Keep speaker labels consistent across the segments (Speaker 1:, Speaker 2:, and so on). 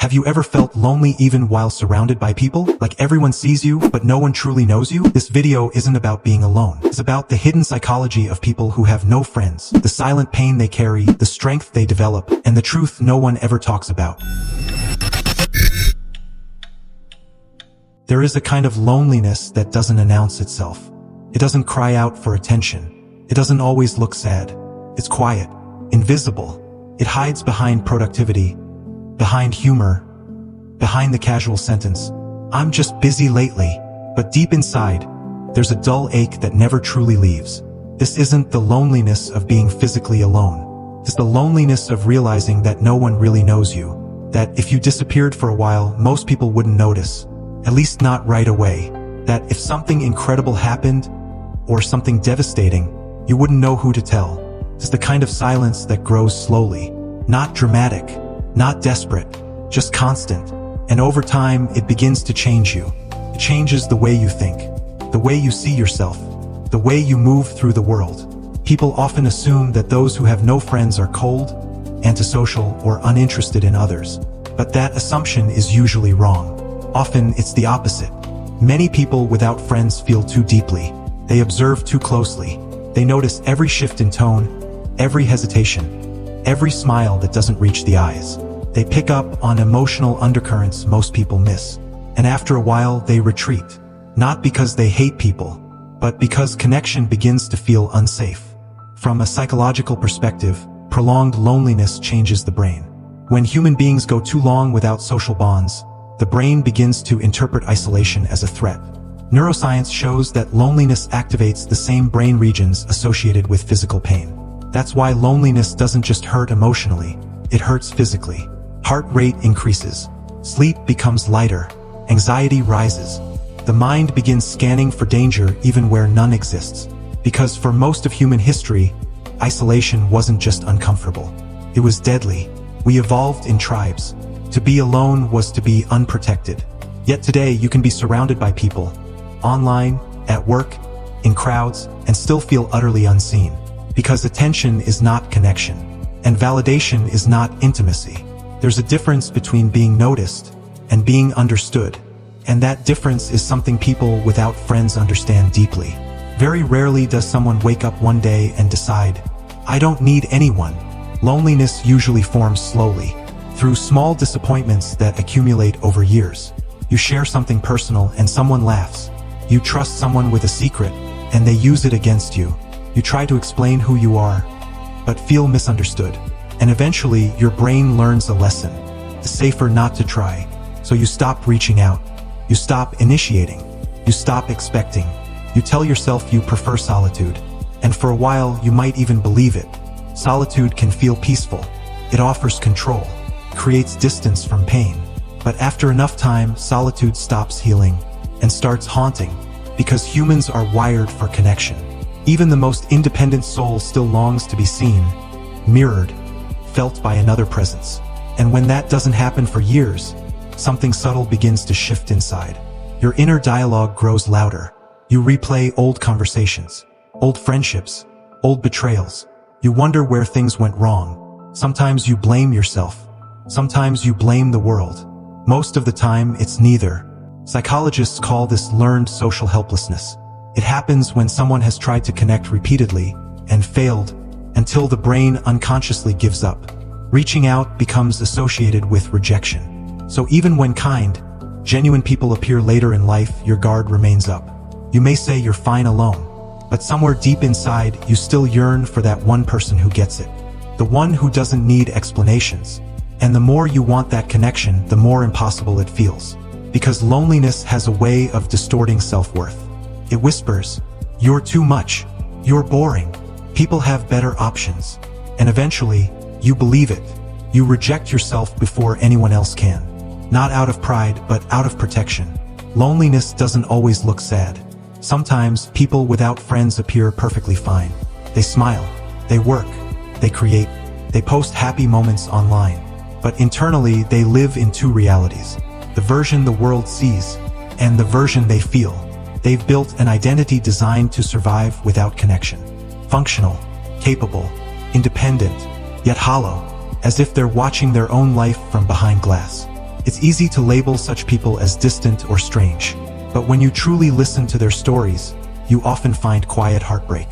Speaker 1: Have you ever felt lonely even while surrounded by people? Like everyone sees you, but no one truly knows you? This video isn't about being alone. It's about the hidden psychology of people who have no friends, the silent pain they carry, the strength they develop, and the truth no one ever talks about. There is a kind of loneliness that doesn't announce itself. It doesn't cry out for attention. It doesn't always look sad. It's quiet, invisible. It hides behind productivity, behind humor, behind the casual sentence, "I'm just busy lately." But deep inside, there's a dull ache that never truly leaves. This isn't the loneliness of being physically alone. It's the loneliness of realizing that no one really knows you. That if you disappeared for a while, most people wouldn't notice. At least not right away. That if something incredible happened, or something devastating, you wouldn't know who to tell. It's the kind of silence that grows slowly. Not dramatic, not desperate, just constant. And over time, it begins to change you. It changes the way you think, the way you see yourself, the way you move through the world. People often assume that those who have no friends are cold, antisocial, or uninterested in others. But that assumption is usually wrong. Often, it's the opposite. Many people without friends feel too deeply. They observe too closely. They notice every shift in tone, every hesitation, every smile that doesn't reach the eyes. They pick up on emotional undercurrents most people miss. And after a while, they retreat. Not because they hate people, but because connection begins to feel unsafe. From a psychological perspective, prolonged loneliness changes the brain. When human beings go too long without social bonds, the brain begins to interpret isolation as a threat. Neuroscience shows that loneliness activates the same brain regions associated with physical pain. That's why loneliness doesn't just hurt emotionally, it hurts physically. Heart rate increases, sleep becomes lighter, anxiety rises. The mind begins scanning for danger even where none exists. Because for most of human history, isolation wasn't just uncomfortable. It was deadly. We evolved in tribes. To be alone was to be unprotected. Yet today you can be surrounded by people, online, at work, in crowds, and still feel utterly unseen. Because attention is not connection, and validation is not intimacy. There's a difference between being noticed and being understood, and that difference is something people without friends understand deeply. Very rarely does someone wake up one day and decide, "I don't need anyone." Loneliness usually forms slowly, through small disappointments that accumulate over years. You share something personal and someone laughs. You trust someone with a secret, and they use it against you. You try to explain who you are, but feel misunderstood. And eventually, your brain learns a lesson. It's safer not to try. So you stop reaching out. You stop initiating. You stop expecting. You tell yourself you prefer solitude. And for a while, you might even believe it. Solitude can feel peaceful. It offers control, creates distance from pain. But after enough time, solitude stops healing and starts haunting, because humans are wired for connection. Even the most independent soul still longs to be seen, mirrored, felt by another presence. And when that doesn't happen for years, something subtle begins to shift inside. Your inner dialogue grows louder. You replay old conversations, old friendships, old betrayals. You wonder where things went wrong. Sometimes you blame yourself. Sometimes you blame the world. Most of the time, it's neither. Psychologists call this learned social helplessness. It happens when someone has tried to connect repeatedly and failed until the brain unconsciously gives up. Reaching out becomes associated with rejection. So even when kind, genuine people appear later in life, your guard remains up. You may say you're fine alone, but somewhere deep inside, you still yearn for that one person who gets it. The one who doesn't need explanations. And the more you want that connection, the more impossible it feels. Because loneliness has a way of distorting self-worth. It whispers, "You're too much. You're boring. People have better options." And eventually, you believe it. You reject yourself before anyone else can. Not out of pride, but out of protection. Loneliness doesn't always look sad. Sometimes, people without friends appear perfectly fine. They smile. They work. They create. They post happy moments online. But internally, they live in two realities. The version the world sees, and the version they feel. They've built an identity designed to survive without connection. Functional, capable, independent, yet hollow, as if they're watching their own life from behind glass. It's easy to label such people as distant or strange. But when you truly listen to their stories, you often find quiet heartbreak.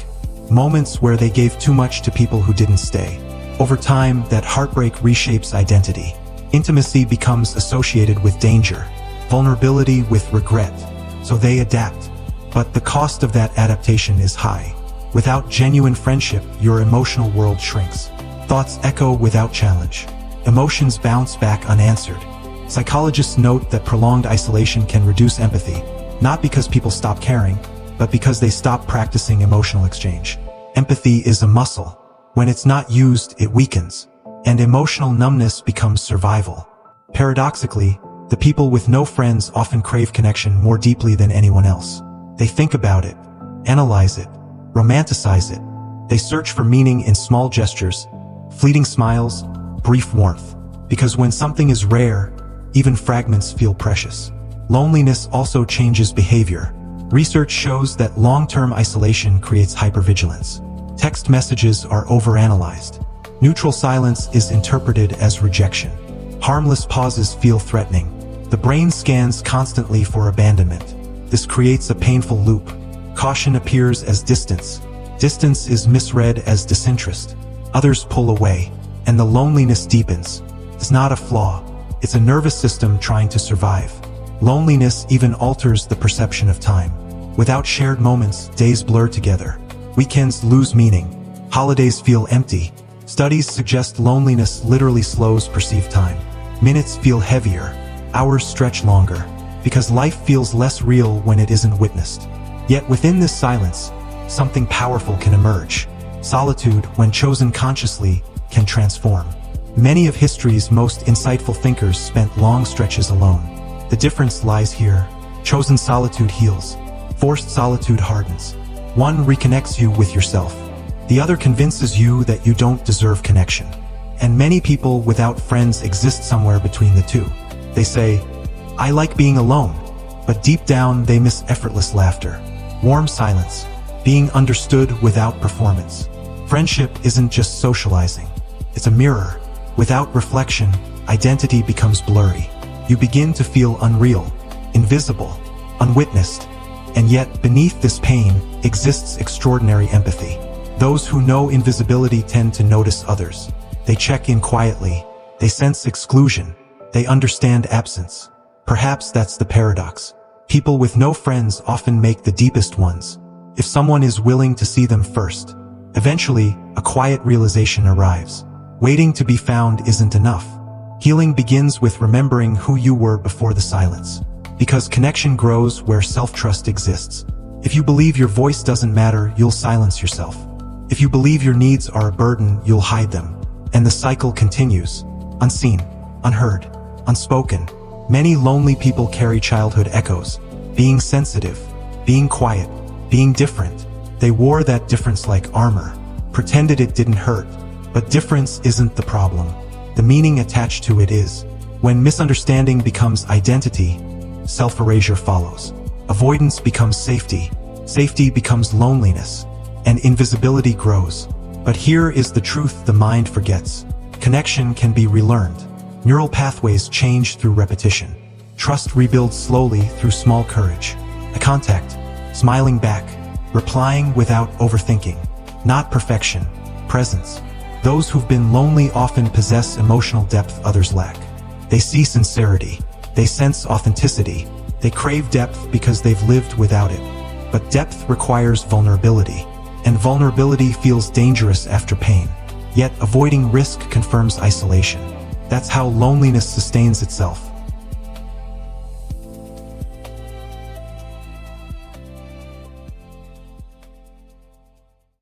Speaker 1: Moments where they gave too much to people who didn't stay. Over time, that heartbreak reshapes identity. Intimacy becomes associated with danger, vulnerability with regret, so they adapt. But the cost of that adaptation is high. Without genuine friendship, your emotional world shrinks. Thoughts echo without challenge. Emotions bounce back unanswered. Psychologists note that prolonged isolation can reduce empathy, not because people stop caring, but because they stop practicing emotional exchange. Empathy is a muscle. When it's not used, it weakens, and emotional numbness becomes survival. Paradoxically, the people with no friends often crave connection more deeply than anyone else. They think about it, analyze it, romanticize it. They search for meaning in small gestures, fleeting smiles, brief warmth. Because when something is rare, even fragments feel precious. Loneliness also changes behavior. Research shows that long-term isolation creates hypervigilance. Text messages are overanalyzed. Neutral silence is interpreted as rejection. Harmless pauses feel threatening. The brain scans constantly for abandonment. This creates a painful loop. Caution appears as distance. Distance is misread as disinterest. Others pull away, and the loneliness deepens. It's not a flaw. It's a nervous system trying to survive. Loneliness even alters the perception of time. Without shared moments, days blur together. Weekends lose meaning. Holidays feel empty. Studies suggest loneliness literally slows perceived time. Minutes feel heavier. Hours stretch longer. Because life feels less real when it isn't witnessed. Yet within this silence, something powerful can emerge. Solitude, when chosen consciously, can transform. Many of history's most insightful thinkers spent long stretches alone. The difference lies here. Chosen solitude heals. Forced solitude hardens. One reconnects you with yourself. The other convinces you that you don't deserve connection. And many people without friends exist somewhere between the two. They say, "I like being alone," but deep down they miss effortless laughter, warm silence, being understood without performance. Friendship isn't just socializing. It's a mirror. Without reflection, identity becomes blurry. You begin to feel unreal, invisible, unwitnessed. And yet, beneath this pain, exists extraordinary empathy. Those who know invisibility tend to notice others. They check in quietly. They sense exclusion. They understand absence. Perhaps that's the paradox. People with no friends often make the deepest ones. If someone is willing to see them first, eventually, a quiet realization arrives. Waiting to be found isn't enough. Healing begins with remembering who you were before the silence. Because connection grows where self-trust exists. If you believe your voice doesn't matter, you'll silence yourself. If you believe your needs are a burden, you'll hide them. And the cycle continues. Unseen, unheard, unspoken. Many lonely people carry childhood echoes. Being sensitive, being quiet, being different. They wore that difference like armor. Pretended it didn't hurt. But difference isn't the problem. The meaning attached to it is. When misunderstanding becomes identity, self-erasure follows. Avoidance becomes safety. Safety becomes loneliness. And invisibility grows. But here is the truth the mind forgets. Connection can be relearned. Neural pathways change through repetition. Trust rebuilds slowly through small courage. A contact, smiling back, replying without overthinking. Not perfection, presence. Those who've been lonely often possess emotional depth others lack. They see sincerity. They sense authenticity. They crave depth because they've lived without it. But depth requires vulnerability. And vulnerability feels dangerous after pain. Yet avoiding risk confirms isolation. That's how loneliness sustains itself.